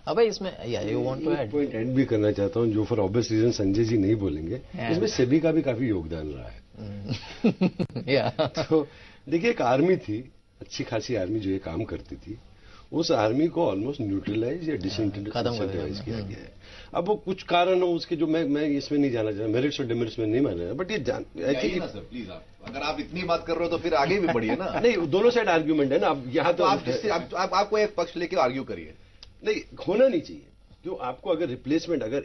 अब इसमें you want to add point add भी करना चाहता हूं, जो for obvious reason Sanjay ji नहीं बोलेंगे, इसमें सेबी का भी काफी योगदान रहा है। या तो देखिए, एक आर्मी थी, अच्छी खासी आर्मी जो ये काम करती थी, उस आर्मी को ऑलमोस्ट न्यूट्रलाइज या डिसेंटिलाइज किया गया है। अब वो कुछ कारण हो उसके, जो मैं इसमें नहीं जाना चाहता, मेरिट्स और डिमेरिट्स में नहीं मान रहा, बट ये सर प्लीज, अगर आप इतनी बात कर रहे हो तो फिर आगे भी बढ़िए ना। नहीं, दोनों साइड आर्ग्यूमेंट है ना। अब यहाँ तो आपको एक पक्ष लेके आर्ग्यू करिए। नहीं, होना नहीं चाहिए। क्यों, आपको अगर रिप्लेसमेंट, अगर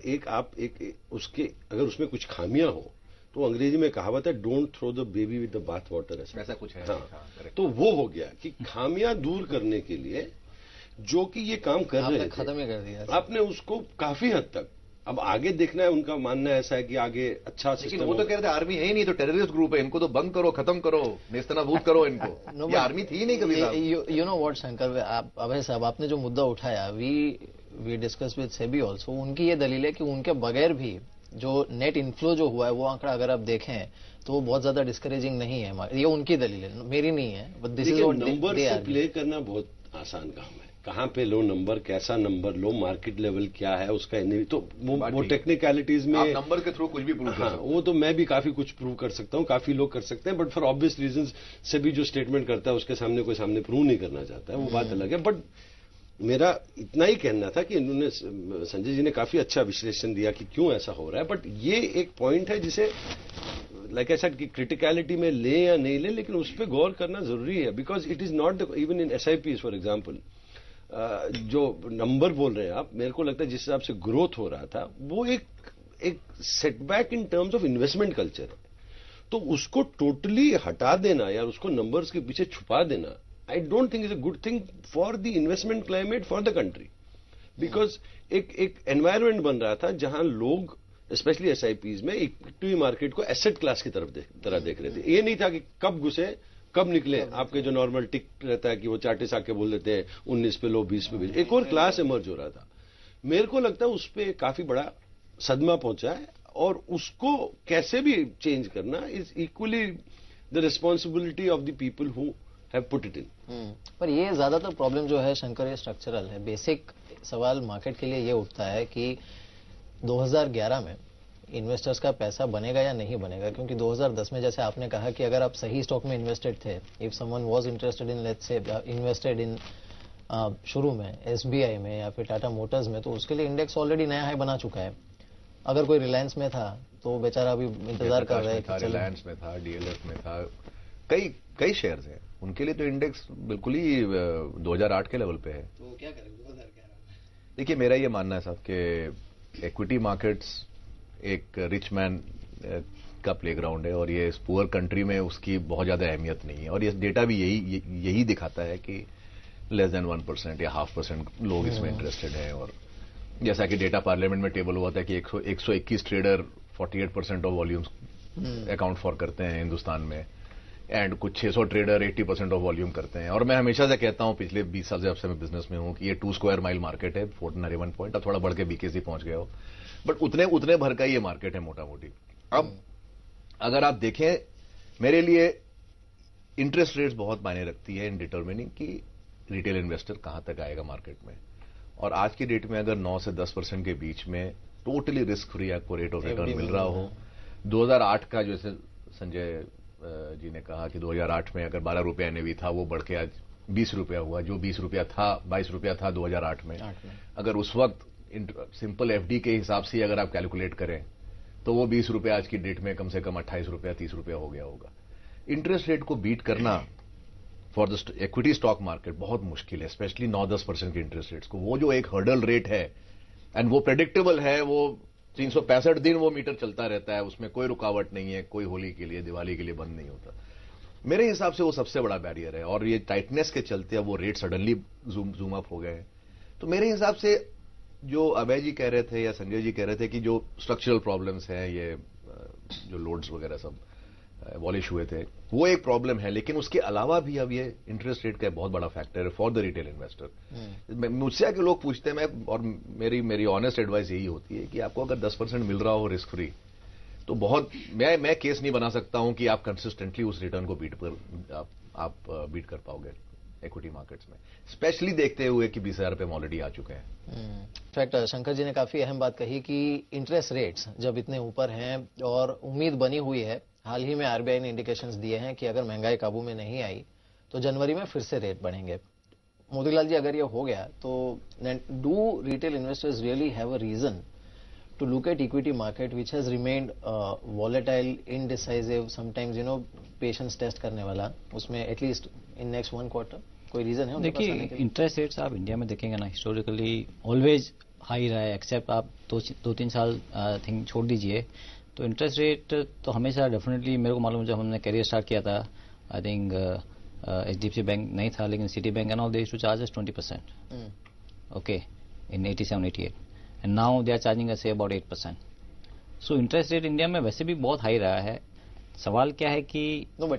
उसके अगर उसमें कुछ खामियां हो, तो अंग्रेजी में कहावत है, don't throw the baby with the bath water, ऐसा कुछ है। हाँ, तो वो हो गया कि खामियां दूर करने के लिए जो कि ये काम कर रहे थे, खत्म ही कर दिया आपने उसको काफी हद तक। अब आगे देखना है, उनका मानना ऐसा है कि आगे अच्छा सिस्टम। वो तो कह रहे थे आर्मी है ही नहीं, तो टेररिस्ट ग्रुप है, इनको तो बंद करो, खत्म करो, नेस्तनाबूद करो इनको। ये आर्मी थी ही नहीं कभी। You know what Shankar, Abhay साहब, आपने जो मुद्दा उठाया, we discuss with SEBI also, उनकी ये दलील है कि उनके बगैर भी जो नेट इनफ्लो जो हुआ है, वो आंकड़ा अगर आप देखें तो वो बहुत ज्यादा डिस्करेजिंग नहीं है। ये उनकी दलील है, मेरी नहीं है। नंबर से प्ले करना बहुत आसान काम है। कहां पे लो नंबर, कैसा नंबर लो, मार्केट लेवल क्या है उसका, तो वो टेक्निकलिटीज में आप नंबर के थ्रू कुछ भी प्रूव हाँ, वो तो मैं भी काफी कुछ प्रूव कर सकता हूं, काफी लोग कर सकते हैं, बट फॉर ऑब्वियस रीजंस से भी जो स्टेटमेंट करता है उसके सामने कोई सामने प्रूव नहीं करना चाहता है, वो बात अलग है। बट मेरा इतना ही कहना था कि इन्होंने, संजय जी ने काफी अच्छा विश्लेषण दिया कि क्यों ऐसा हो रहा है। बट ये एक पॉइंट है जिसे लाइक आई सेड कि क्रिटिकलिटी में ले या नहीं ले, लेकिन उस पर गौर करना जरूरी है। Because it is not even in SIPs for example, जो नंबर बोल रहे हैं आप, मेरे को लगता है जिस हिसाब से ग्रोथ हो रहा था, वो एक setback in terms of investment culture है। तो उसको टोटली हटा देना या उसको नंबर्स के पीछे छुपा देना, I don't think is a good thing for the investment climate for the country. Because एक एनवायरमेंट बन रहा था जहां लोग, स्पेशली SIPs में, इक्विटी मार्केट को एसेट क्लास की तरह देख रहे थे। ये नहीं था कि कब घुसे कब निकले, आपके जो नॉर्मल टिक रहता है कि वो चार्टिस आके बोल देते हैं 19 पे लो, 20 पे बेच, एक और क्लास इमर्ज हो रहा था। मेरे को लगता है उस पर काफी बड़ा सदमा पहुंचा है, और उसको कैसे भी चेंज करना is equally the responsibility of the people who have put it in. पर ये ज्यादातर प्रॉब्लम जो है शंकर, ये स्ट्रक्चरल है। बेसिक सवाल मार्केट के लिए ये उठता है कि 2011 में इन्वेस्टर्स का पैसा बनेगा या नहीं बनेगा, क्योंकि 2010 में जैसे आपने कहा कि अगर आप सही स्टॉक में इन्वेस्टेड थे, if someone was interested in, let's say invested in शुरू में SBI में या फिर टाटा मोटर्स में, तो उसके लिए इंडेक्स ऑलरेडी नया हाई बना चुका है। अगर कोई रिलायंस में था तो बेचारा अभी इंतजार कर रहा है। रिलायंस में था, DLF में था, कई शेयर्स हैं, उनके लिए तो इंडेक्स बिल्कुल ही 2008 के लेवल पे है। तो क्या करेंगे 2011? देखिए, मेरा ये मानना है साहब कि एक्विटी मार्केट्स एक रिच मैन का प्लेग्राउंड है, और ये इस पुअर कंट्री में उसकी बहुत ज्यादा अहमियत नहीं है। और ये डेटा भी यही दिखाता है कि लेस देन 1% या 0.5% लोग इसमें इंटरेस्टेड हैं। और जैसा कि डेटा पार्लियामेंट में टेबल हुआ था कि 121 trader 48% of volumes account for करते हैं हिंदुस्तान में, एंड कुछ 600 ट्रेडर 80% ऑफ वॉल्यूम करते हैं। और मैं हमेशा से कहता हूं, पिछले 20 साल से, जब से मैं बिजनेस में हूं, कि ये 2 स्क्वायर माइल मार्केट है, 41 पॉइंट, अब थोड़ा बढ़ के BKC पहुंच गए हो, बट उतने भर का ये मार्केट है मोटा मोटी। अब अगर आप देखें, मेरे लिए इंटरेस्ट रेट्स बहुत मायने रखती है इन डिटरमिनिंग कि रिटेल इन्वेस्टर कहां तक आएगा मार्केट में। और आज की डेट में अगर 9 से 10% के बीच में टोटली रिस्क फ्री आपको रेट ऑफ रिटर्न मिल रहा हो, 2008 का, जैसे संजय जी ने कहा कि 2008 में अगर 12 रुपया NAV था, वो बढ़ के आज 20 रुपया हुआ। जो 20 रुपया था, 22 रुपया था 2008 में, अगर उस वक्त सिंपल FD के हिसाब से अगर आप कैलकुलेट करें तो वो 20 रुपया आज की डेट में कम से कम 28 रुपया 30 रुपया हो गया होगा। इंटरेस्ट रेट को बीट करना for the equity stock market बहुत मुश्किल है, स्पेशली 9-10% के इंटरेस्ट रेट्स को। वो जो एक हर्डल रेट है, एंड वो प्रेडिक्टेबल है, वो 365 दिन वो मीटर चलता रहता है, उसमें कोई रुकावट नहीं है, कोई होली के लिए, दिवाली के लिए बंद नहीं होता। मेरे हिसाब से वो सबसे बड़ा बैरियर है। और ये टाइटनेस के चलते अब वो रेट सडनली जूम अप हो गए। तो मेरे हिसाब से जो अभय जी कह रहे थे या संजय जी कह रहे थे कि जो स्ट्रक्चरल प्रॉब्लम्स हैं, ये जो लोड्स वगैरह सब वॉलिश हुए थे, वो एक प्रॉब्लम है। लेकिन उसके अलावा भी अब ये इंटरेस्ट रेट का बहुत बड़ा फैक्टर है फॉर द रिटेल इन्वेस्टर। मुझसे आके लोग पूछते हैं, मैं, और मेरी ऑनेस्ट एडवाइस यही होती है कि आपको अगर 10% मिल रहा हो रिस्क फ्री, तो बहुत, मैं केस नहीं बना सकता हूं कि आप कंसिस्टेंटली उस रिटर्न को बीट कर पाओगे। इक्विटी मार्केट्स में, स्पेशली देखते हुए कि 20,000 रुपए ऑलरेडी आ चुके हैं। इनफैक्ट शंकर जी ने काफी अहम बात कही कि इंटरेस्ट रेट्स जब इतने ऊपर हैं और उम्मीद बनी हुई है, हाल ही में आरबीआई ने इंडिकेशंस दिए हैं कि अगर महंगाई काबू में नहीं आई तो जनवरी में फिर से रेट बढ़ेंगे। मोतीलाल जी, अगर ये हो गया तो do retail investors really have a reason to look at equity market which has remained volatile, indecisive, sometimes patience test करने वाला, उसमें at least in next 1 quarter कोई रीजन है? देखिए, इंटरेस्ट रेट्स आप इंडिया में देखेंगे ना, हिस्टोरिकली ऑलवेज हाई रहा है, एक्सेप्ट आप 2-3 साल थिंक छोड़ दीजिए, तो इंटरेस्ट रेट तो हमेशा डेफिनेटली, मेरे को मालूम है जब हमने करियर स्टार्ट किया था, आई थिंक HDFC बैंक नहीं था, लेकिन Citibank and all they used to charge us 20%, okay, in 87-88, and now they are charging us say about 8%. So interest rate India में वैसे भी बहुत हाई रहा है। सवाल क्या है कि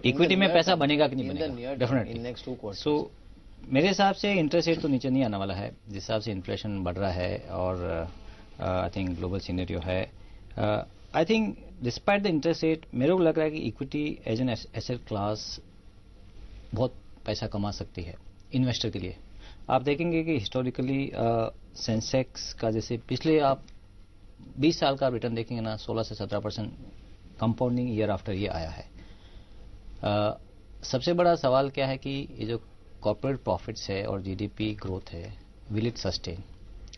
इक्विटी में पैसा बनेगा कि नहीं बनेगा, डेफिनेटली। सो मेरे हिसाब से इंटरेस्ट रेट तो नीचे नहीं आने वाला है, जिस हिसाब से इन्फ्लेशन बढ़ रहा है और आई थिंक ग्लोबल सिनेरियो है। I think despite the interest rate, मेरे को लग रहा है कि equity as an asset class बहुत पैसा कमा सकती है इन्वेस्टर के लिए। आप देखेंगे कि हिस्टोरिकली सेंसेक्स का जैसे पिछले आप 20 साल का रिटर्न देखेंगे ना, 16 से 17% कंपाउंडिंग ईयर आफ्टर ईयर आया है। सबसे बड़ा सवाल क्या है कि ये जो कॉर्पोरेट प्रॉफिट्स है और जीडीपी ग्रोथ है, विल इट सस्टेन?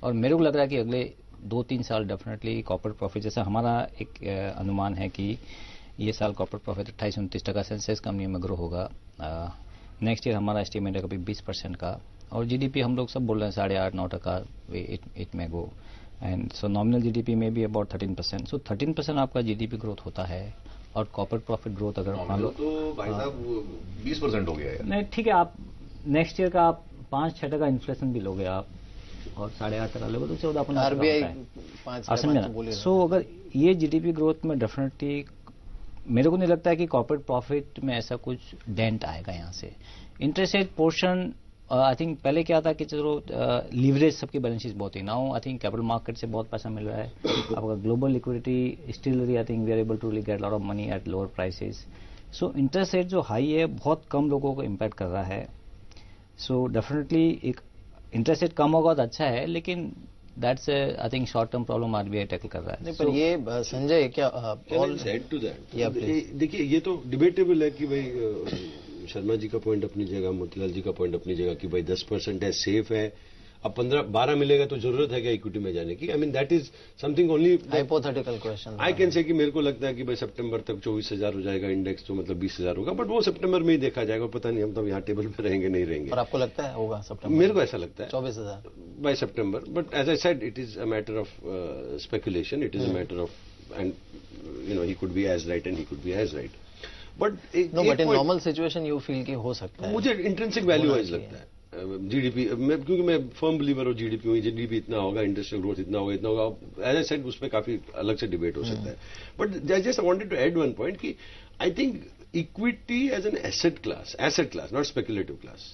और मेरे को लग रहा है कि अगले 2-3 साल डेफिनेटली कॉर्पोरेट प्रॉफिट, जैसा हमारा एक अनुमान है कि ये साल कॉर्पोरेट प्रॉफिट 28-29% सेंसेक्स कंपनी में ग्रो होगा। नेक्स्ट ईयर हमारा एस्टिमेट है कभी 20% का, और जीडीपी हम लोग सब बोल रहे हैं 8.5-9% इट में गो, एंड सो नॉमिनल जीडीपी में भी अबाउट 13%। सो 13% आपका जीडीपी ग्रोथ होता है और कॉर्पोरेट प्रॉफिट ग्रोथ अगर मान लो तो भाई साहब 20% हो गया है। नहीं, ठीक है, आप नेक्स्ट ईयर का आप 5-6% इन्फ्लेशन भी लोगे आप और 8.5% लोगे तो 14-15% आरबीआई समझे। सो अगर ये जीडीपी ग्रोथ में डेफिनेटली मेरे को नहीं लगता है कि कॉर्पोरेट प्रॉफिट में ऐसा कुछ डेंट आएगा यहाँ से। Interest rate portion I think पहले क्या था कि चलो लीवरेज सबकी बैलेंस शीट बहुत ही, now I think capital market से बहुत पैसा मिल रहा है, आपका global liquidity still I think we are able to get lot of money at lower prices. So interest rate जो हाई है बहुत कम लोगों को इम्पैक्ट कर रहा है। सो डेफिनेटली एक इंटरेस्ट रेट कम होगा तो अच्छा है, लेकिन that's I think short term problem RBI tackle कर रहा है। पर ये संजय क्या टू दैट, देखिए ये तो डिबेटेबल है कि भाई शर्मा जी का पॉइंट अपनी जगह, मोतीलाल जी का पॉइंट अपनी जगह कि भाई 10% है, सेफ है। अब 15-12 मिलेगा तो जरूरत है क्या इक्विटी में जाने की? I mean that is something only hypothetical question. I can say कि मेरे को लगता है कि भाई सितंबर तक 24,000 हो जाएगा इंडेक्स, तो मतलब 20,000 होगा, बट वो सितंबर में ही देखा जाएगा, पता नहीं हम तो यहाँ टेबल पे रहेंगे नहीं रहेंगे। और आपको लगता है होगा सितंबर? मेरे को ऐसा लगता है 24,000 by September, but as I said it is a matter of speculation, it is a matter of, and he could be as right and he could be as right, but in normal situation you feel कि हो सकता है? मुझे intrinsic value wise लगता है GDP, क्योंकि मैं firm believer हूँ जीडीपी में, जीडीपी इतना होगा, इंडस्ट्रियल ग्रोथ इतना होगा, एज आई सेड उस पर काफी अलग से डिबेट हो सकता है। But I just wanted to add one point कि I think equity as an asset class not speculative class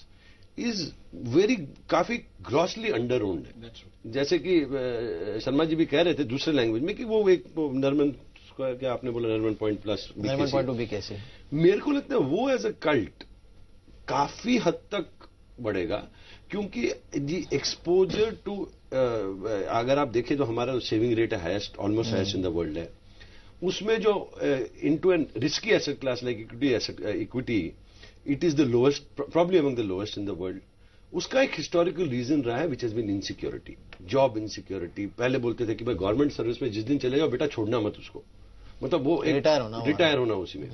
is very काफी ग्रॉसली अंडर ओन्ड है। जैसे कि शर्मा जी भी कह रहे थे दूसरे लैंग्वेज में कि वो एक नॉर्मल, क्या आपने बोला, 11.+ BKC, मेरे को लगता है वो एज अ कल्ट काफी हद तक बढ़ेगा, क्योंकि दी एक्सपोजर टू, अगर आप देखें तो हमारा सेविंग रेट है highest, almost highest in the world है, उसमें जो into an risky asset class like equity it is the lowest, probably among the lowest in the world. उसका एक हिस्टोरिकल रीजन रहा है which has been insecurity, job insecurity. पहले बोलते थे कि भाई गवर्नमेंट सर्विस में जिस दिन चले जाओ बेटा छोड़ना मत उसको, मतलब वो रिटायर होना उसी में।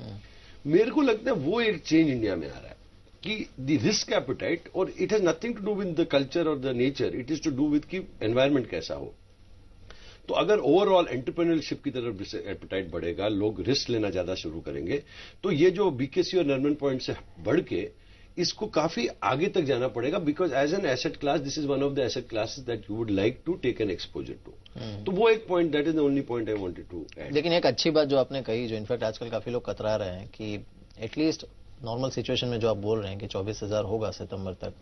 मेरे को लगता है वो एक चेंज इंडिया में आ रहा है कि द रिस्क एपेटाइट, और it has nothing to do with the culture और the nature, it is to do with कि एनवायरमेंट कैसा हो। तो अगर ओवरऑल एंटरप्रेन्योरशिप की तरफ एपेटाइट बढ़ेगा, लोग रिस्क लेना ज्यादा शुरू करेंगे, तो ये जो बीकेसी और नॉर्मल पॉइंट से बढ़ के इसको काफी आगे तक जाना पड़ेगा, because as an asset class this is one of the asset classes that you would like to take an exposure to. तो वो एक point, that is the only point I wanted to add. लेकिन एक अच्छी बात जो आपने कही, जो इनफैक्ट आजकल काफी लोग कतरा रहे हैं कि एटलीस्ट नॉर्मल सिचुएशन में जो आप बोल रहे हैं कि 24,000 होगा सितंबर तक,